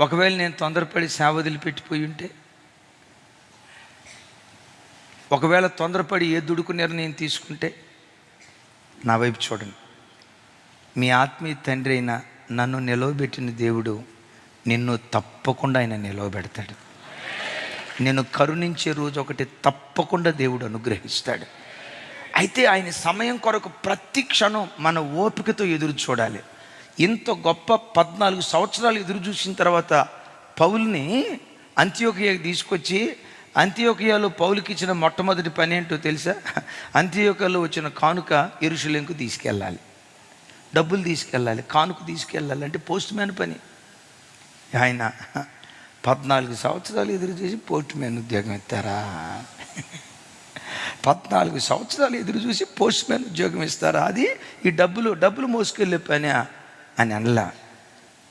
ఒకవేళ నేను తొందరపడి సేవ వదిలిపెట్టిపోయి ఉంటే, ఒకవేళ తొందరపడి ఏ దుడుకు నిర్ణయం తీసుకుంటే, నా వైపు చూడండి. మీ ఆత్మీయ తండ్రి అయిన నన్ను నిలవబెట్టిన దేవుడు నిన్ను తప్పకుండా ఆయన నిలవబెడతాడు. నేను కరుణించే రోజు ఒకటి తప్పకుండా దేవుడు అనుగ్రహిస్తాడు. అయితే ఆయన సమయం కొరకు ప్రతి క్షణం మన ఓపికతో ఎదురు చూడాలి. ఇంత గొప్ప 14 సంవత్సరాలు ఎదురు చూసిన తర్వాత పౌలుని అంతియోకియాకి తీసుకొచ్చి, అంతియోకియాలో పౌలుకి ఇచ్చిన మొట్టమొదటి పని ఏంటో తెలుసా? అంతియోకియాలో వచ్చిన కానుక యెరూషలేముకు తీసుకెళ్ళాలి, డబ్బులు తీసుకెళ్ళాలి, కానుక తీసుకెళ్ళాలి. అంటే పోస్ట్ మ్యాన్ పని. ఆయన 14 సంవత్సరాలు ఎదురు చూసి పోస్ట్ మ్యాన్ ఉద్యోగం ఇస్తారా? 14 సంవత్సరాలు ఎదురు చూసి పోస్ట్ మ్యాన్ ఉద్యోగం ఇస్తారా? అది ఈ డబ్బులు మోసుకెళ్ళే పని అని అనలా.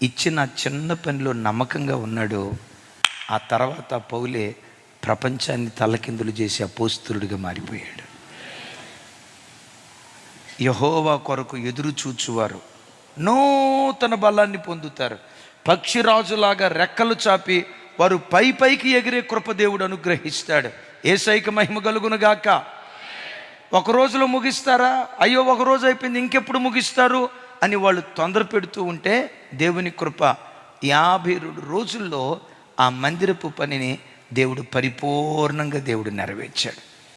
ఇచ్చిన చిన్న పనిలో నమ్మకంగా ఉన్నాడు. ఆ తర్వాత పౌలే ప్రపంచాన్ని తలకిందులు చేసి అపోస్తలుడిగా మారిపోయాడు. యెహోవా కొరకు ఎదురు చూచువారు నూతన బలాన్ని పొందుతారు. పక్షిరాజులాగా రెక్కలు చాపి వారు పైకి ఎగిరే కృప దేవుడు అనుగ్రహిస్తాడు. యేసయ్యకి మహిమ కలుగునుగాక. ఒక రోజులో ముగిస్తారా? అయ్యో ఒక రోజు అయిపోయింది, ఇంకెప్పుడు ముగిస్తారు అని వాళ్ళు తొందర పెడుతూ ఉంటే, దేవుని కృప 52 రోజుల్లో ఆ మందిరపు పనిని దేవుడు పరిపూర్ణంగా దేవుడు నెరవేర్చాడు.